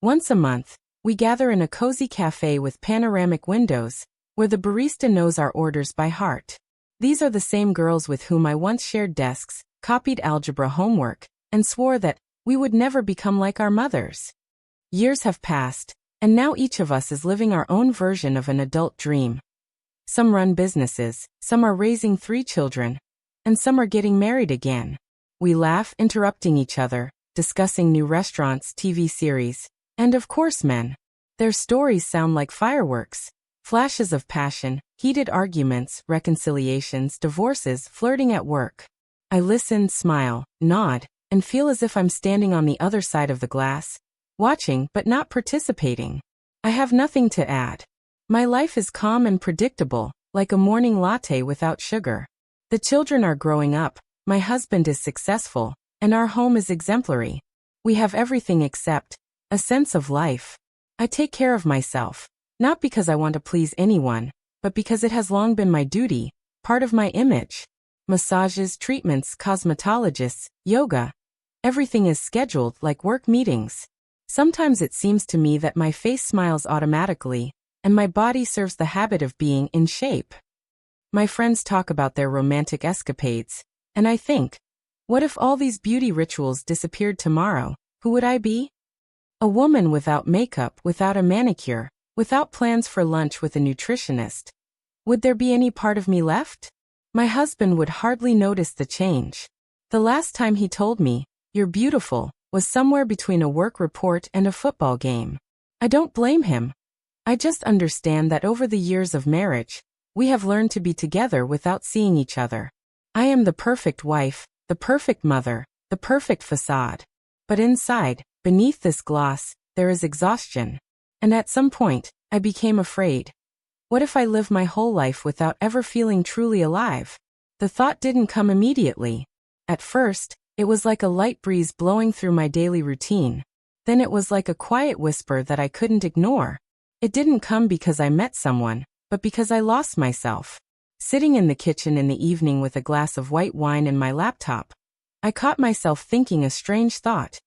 Once a month, we gather in a cozy cafe with panoramic windows, where the barista knows our orders by heart. These are the same girls with whom I once shared desks, copied algebra homework, and swore that we would never become like our mothers. Years have passed, and now each of us is living our own version of an adult dream. Some run businesses, some are raising 3 children, and some are getting married again. We laugh, interrupting each other, discussing new restaurants, TV series, and of course men. Their stories sound like fireworks. Flashes of passion, heated arguments, reconciliations, divorces, flirting at work. I listen, smile, nod, and feel as if I'm standing on the other side of the glass, watching but not participating. I have nothing to add. My life is calm and predictable, like a morning latte without sugar. The children are growing up, my husband is successful, and our home is exemplary. We have everything except a sense of life. I take care of myself. Not because I want to please anyone, but because it has long been my duty, part of my image. Massages, treatments, cosmetologists, yoga. Everything is scheduled like work meetings. Sometimes it seems to me that my face smiles automatically, and my body serves the habit of being in shape. My friends talk about their romantic escapades, and I think, what if all these beauty rituals disappeared tomorrow? Who would I be? A woman without makeup, without a manicure, without plans for lunch with a nutritionist. Would there be any part of me left? My husband would hardly notice the change. The last time he told me, "You're beautiful," was somewhere between a work report and a football game. I don't blame him. I just understand that over the years of marriage, we have learned to be together without seeing each other. I am the perfect wife, the perfect mother, the perfect facade. But inside, beneath this gloss, there is exhaustion. And at some point, I became afraid. What if I live my whole life without ever feeling truly alive? The thought didn't come immediately. At first, it was like a light breeze blowing through my daily routine. Then it was like a quiet whisper that I couldn't ignore. It didn't come because I met someone, but because I lost myself. Sitting in the kitchen in the evening with a glass of white wine and my laptop, I caught myself thinking a strange thought.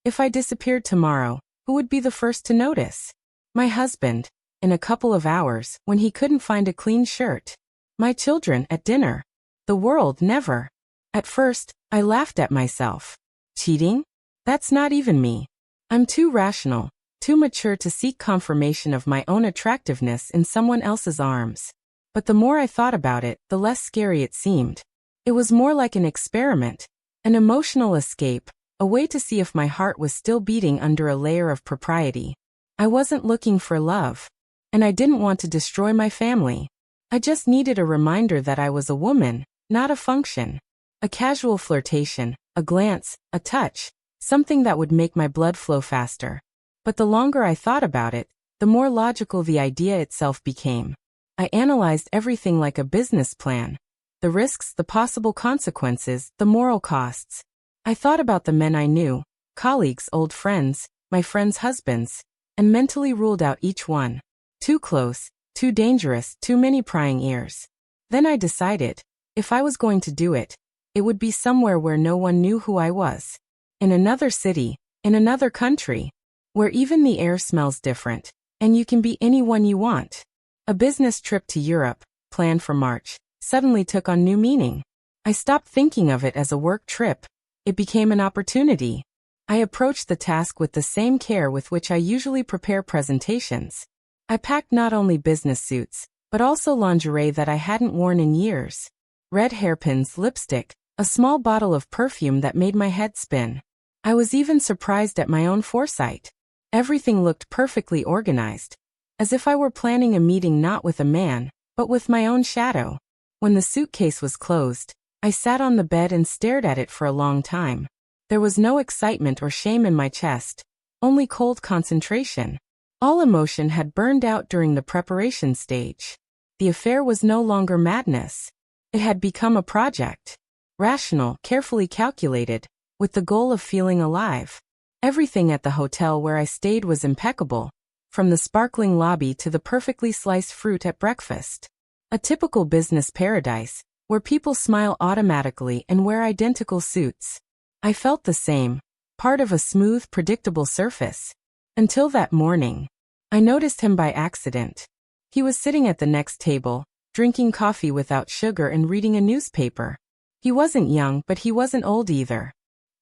If I disappeared tomorrow, who would be the first to notice? My husband, in a couple of hours, when he couldn't find a clean shirt. My children, at dinner. The world, never. At first, I laughed at myself. Cheating? That's not even me. I'm too rational, too mature to seek confirmation of my own attractiveness in someone else's arms. But the more I thought about it, the less scary it seemed. It was more like an experiment, an emotional escape, a way to see if my heart was still beating under a layer of propriety. I wasn't looking for love, and I didn't want to destroy my family. I just needed a reminder that I was a woman, not a function. A casual flirtation, a glance, a touch, something that would make my blood flow faster. But the longer I thought about it, the more logical the idea itself became. I analyzed everything like a business plan. The risks, the possible consequences, the moral costs. I thought about the men I knew, colleagues, old friends, my friends' husbands, and mentally ruled out each one. Too close, too dangerous, too many prying ears. Then I decided, if I was going to do it, it would be somewhere where no one knew who I was. In another city, in another country, where even the air smells different, and you can be anyone you want. A business trip to Europe, planned for March, suddenly took on new meaning. I stopped thinking of it as a work trip. It became an opportunity. I approached the task with the same care with which I usually prepare presentations. I packed not only business suits, but also lingerie that I hadn't worn in years. Red hairpins, lipstick, a small bottle of perfume that made my head spin. I was even surprised at my own foresight. Everything looked perfectly organized, as if I were planning a meeting not with a man, but with my own shadow. When the suitcase was closed, I sat on the bed and stared at it for a long time. There was no excitement or shame in my chest, only cold concentration. All emotion had burned out during the preparation stage. The affair was no longer madness. It had become a project. Rational, carefully calculated, with the goal of feeling alive. Everything at the hotel where I stayed was impeccable, from the sparkling lobby to the perfectly sliced fruit at breakfast. A typical business paradise, where people smile automatically and wear identical suits. I felt the same, part of a smooth, predictable surface. Until that morning. I noticed him by accident. He was sitting at the next table, drinking coffee without sugar and reading a newspaper. He wasn't young, but he wasn't old either.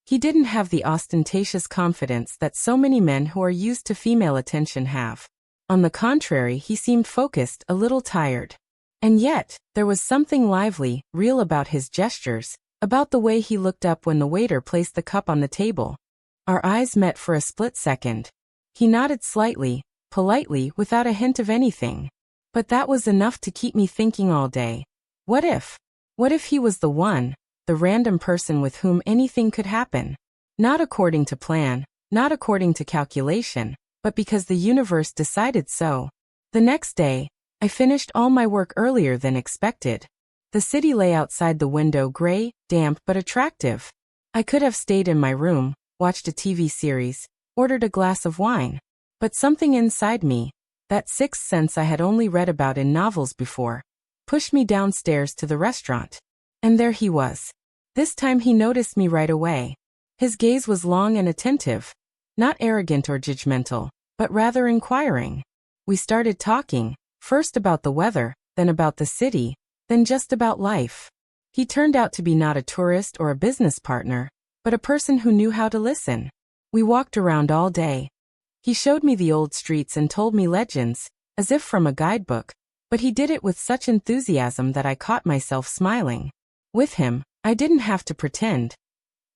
He didn't have the ostentatious confidence that so many men who are used to female attention have. On the contrary, he seemed focused, a little tired. And yet, there was something lively, real about his gestures, about the way he looked up when the waiter placed the cup on the table. Our eyes met for a split second. He nodded slightly, politely, without a hint of anything. But that was enough to keep me thinking all day. What if? What if he was the one, the random person with whom anything could happen? Not according to plan, not according to calculation, but because the universe decided so. The next day, I finished all my work earlier than expected. The city lay outside the window, gray, damp but attractive. I could have stayed in my room, watched a TV series, ordered a glass of wine. But something inside me, that sixth sense I had only read about in novels before, pushed me downstairs to the restaurant. And there he was. This time he noticed me right away. His gaze was long and attentive, not arrogant or judgmental, but rather inquiring. We started talking, first about the weather, then about the city, then just about life. He turned out to be not a tourist or a business partner, but a person who knew how to listen. We walked around all day. He showed me the old streets and told me legends, as if from a guidebook, but he did it with such enthusiasm that I caught myself smiling. With him, I didn't have to pretend.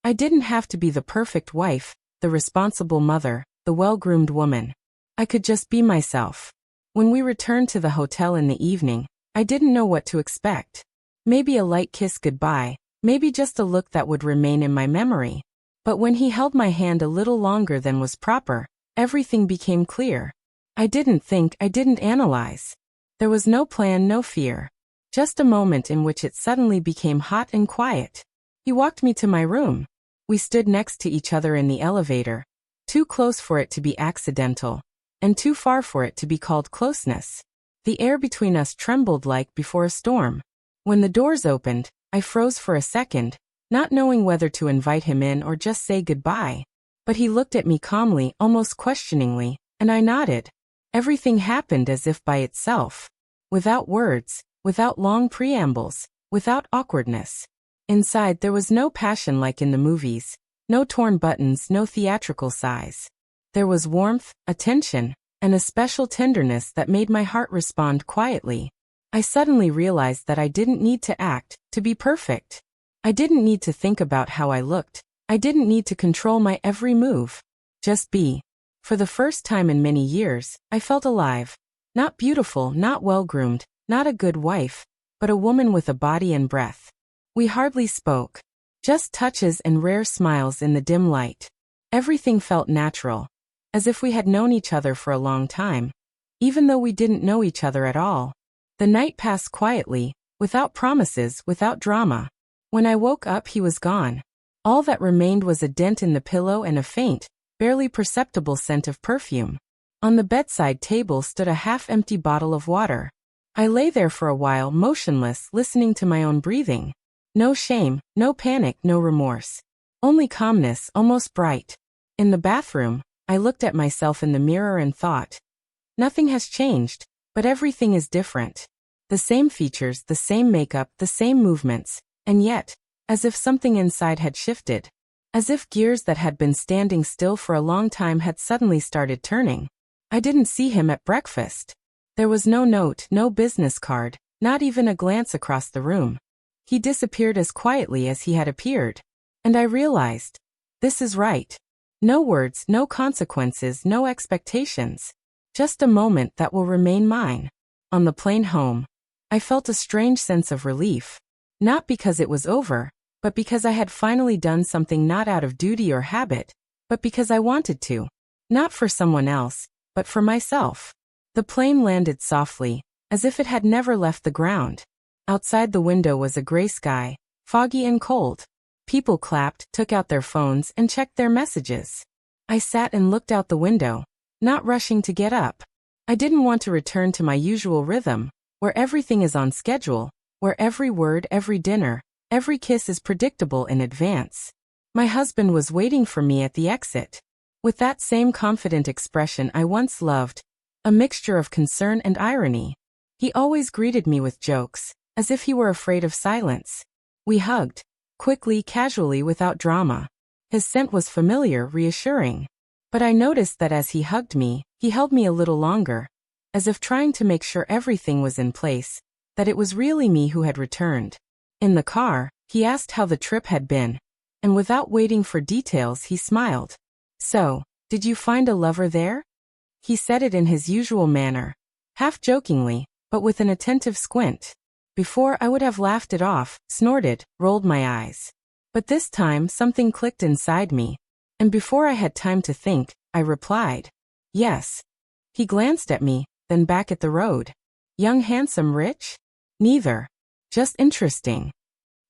I didn't have to be the perfect wife, the responsible mother, the well-groomed woman. I could just be myself. When we returned to the hotel in the evening, I didn't know what to expect. Maybe a light kiss goodbye, maybe just a look that would remain in my memory. But when he held my hand a little longer than was proper, everything became clear. I didn't think, I didn't analyze. There was no plan, no fear. Just a moment in which it suddenly became hot and quiet. He walked me to my room. We stood next to each other in the elevator, too close for it to be accidental, and too far for it to be called closeness. The air between us trembled like before a storm. When the doors opened, I froze for a second, not knowing whether to invite him in or just say goodbye. But he looked at me calmly, almost questioningly, and I nodded. Everything happened as if by itself. Without words, without long preambles, without awkwardness. Inside there was no passion like in the movies, no torn buttons, no theatrical sighs. There was warmth, attention, and a special tenderness that made my heart respond quietly. I suddenly realized that I didn't need to act, to be perfect. I didn't need to think about how I looked. I didn't need to control my every move. Just be. For the first time in many years, I felt alive. Not beautiful, not well-groomed, not a good wife, but a woman with a body and breath. We hardly spoke. Just touches and rare smiles in the dim light. Everything felt natural, as if we had known each other for a long time, even though we didn't know each other at all. The night passed quietly, without promises, without drama. When I woke up, he was gone. All that remained was a dent in the pillow and a faint, barely perceptible scent of perfume. On the bedside table stood a half-empty bottle of water. I lay there for a while, motionless, listening to my own breathing. No shame, no panic, no remorse. Only calmness, almost bright. In the bathroom, I looked at myself in the mirror and thought, nothing has changed, but everything is different. The same features, the same makeup, the same movements, and yet, as if something inside had shifted. As if gears that had been standing still for a long time had suddenly started turning. I didn't see him at breakfast. There was no note, no business card, not even a glance across the room. He disappeared as quietly as he had appeared. And I realized, this is right. No words, no consequences, no expectations. Just a moment that will remain mine. On the plane home, I felt a strange sense of relief. Not because it was over, but because I had finally done something not out of duty or habit, but because I wanted to. Not for someone else, but for myself. The plane landed softly, as if it had never left the ground. Outside the window was a gray sky, foggy and cold. People clapped, took out their phones, and checked their messages. I sat and looked out the window, not rushing to get up. I didn't want to return to my usual rhythm, where everything is on schedule, where every word, every dinner, every kiss is predictable in advance. My husband was waiting for me at the exit. with that same confident expression I once loved, a mixture of concern and irony. He always greeted me with jokes, as if he were afraid of silence. We hugged, quickly, casually, without drama. His scent was familiar, reassuring. But I noticed that as he hugged me, he held me a little longer, as if trying to make sure everything was in place, that it was really me who had returned. In the car, he asked how the trip had been, and without waiting for details he smiled. "So, did you find a lover there?" He said it in his usual manner, half jokingly, but with an attentive squint. Before I would have laughed it off, snorted, rolled my eyes. But this time something clicked inside me, and before I had time to think, I replied, "Yes." He glanced at me, then back at the road. "Young, handsome, rich?" "Neither. Just interesting."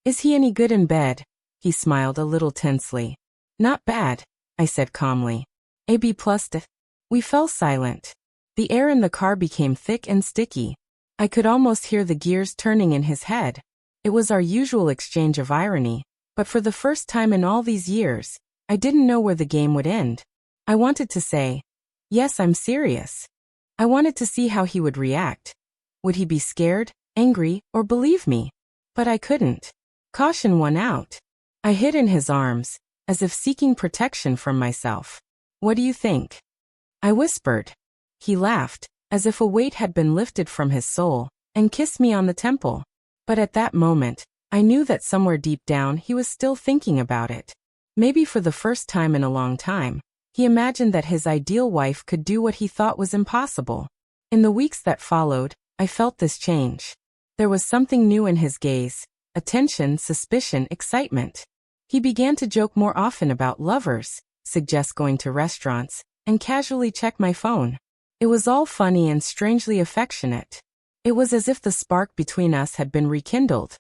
"Is he any good in bed?" He smiled a little tensely. "Not bad," I said calmly. "A B plus. We fell silent. The air in the car became thick and sticky. I could almost hear the gears turning in his head. It was our usual exchange of irony, but for the first time in all these years, I didn't know where the game would end. I wanted to say, "Yes, I'm serious." I wanted to see how he would react. Would he be scared, angry, or believe me? But I couldn't. Caution won out. I hid in his arms, as if seeking protection from myself. "What do you think?" I whispered. He laughed, as if a weight had been lifted from his soul, and kissed me on the temple. But at that moment, I knew that somewhere deep down he was still thinking about it. Maybe for the first time in a long time, he imagined that his ideal wife could do what he thought was impossible. In the weeks that followed, I felt this change. There was something new in his gaze, attention, suspicion, excitement. He began to joke more often about lovers, suggest going to restaurants, and casually check my phone. It was all funny and strangely affectionate. It was as if the spark between us had been rekindled.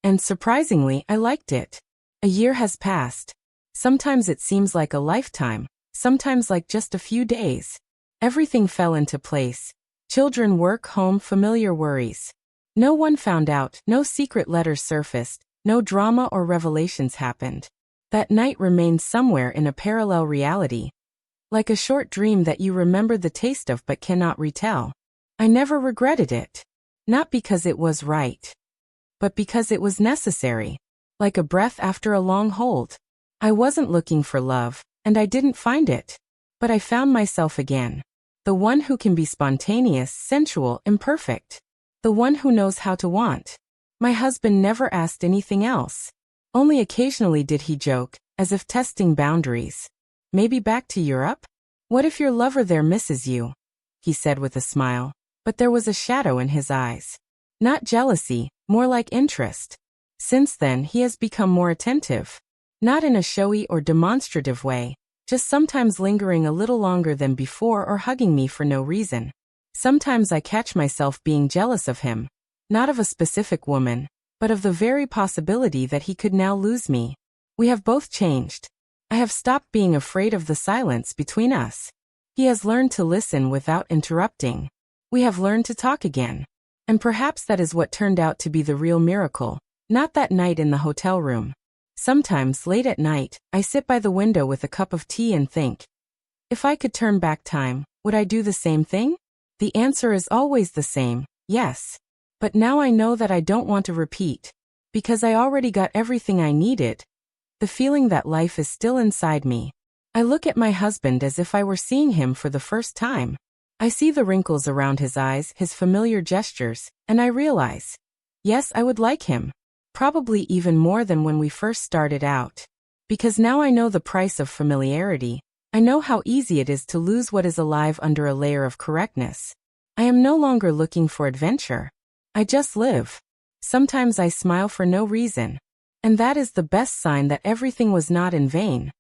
And surprisingly, I liked it. A year has passed. Sometimes it seems like a lifetime, sometimes like just a few days. Everything fell into place. Children, work, home, familiar worries. No one found out, no secret letters surfaced, no drama or revelations happened. That night remained somewhere in a parallel reality. Like a short dream that you remember the taste of but cannot retell. I never regretted it. Not because it was right, but because it was necessary. Like a breath after a long hold. I wasn't looking for love, and I didn't find it. But I found myself again. The one who can be spontaneous, sensual, imperfect. The one who knows how to want. My husband never asked anything else. Only occasionally did he joke, as if testing boundaries. "Maybe back to Europe? What if your lover there misses you?" he said with a smile, but there was a shadow in his eyes. Not jealousy, more like interest. Since then he has become more attentive. Not in a showy or demonstrative way, just sometimes lingering a little longer than before or hugging me for no reason. Sometimes I catch myself being jealous of him, not of a specific woman, but of the very possibility that he could now lose me. We have both changed. I have stopped being afraid of the silence between us. He has learned to listen without interrupting. We have learned to talk again. And perhaps that is what turned out to be the real miracle, not that night in the hotel room. Sometimes, late at night, I sit by the window with a cup of tea and think, if I could turn back time, would I do the same thing? The answer is always the same, yes. But now I know that I don't want to repeat. Because I already got everything I needed. The feeling that life is still inside me. I look at my husband as if I were seeing him for the first time. I see the wrinkles around his eyes, his familiar gestures, and I realize, yes, I would like him. Probably even more than when we first started out. Because now I know the price of familiarity. I know how easy it is to lose what is alive under a layer of correctness. I am no longer looking for adventure. I just live. Sometimes I smile for no reason. And that is the best sign that everything was not in vain.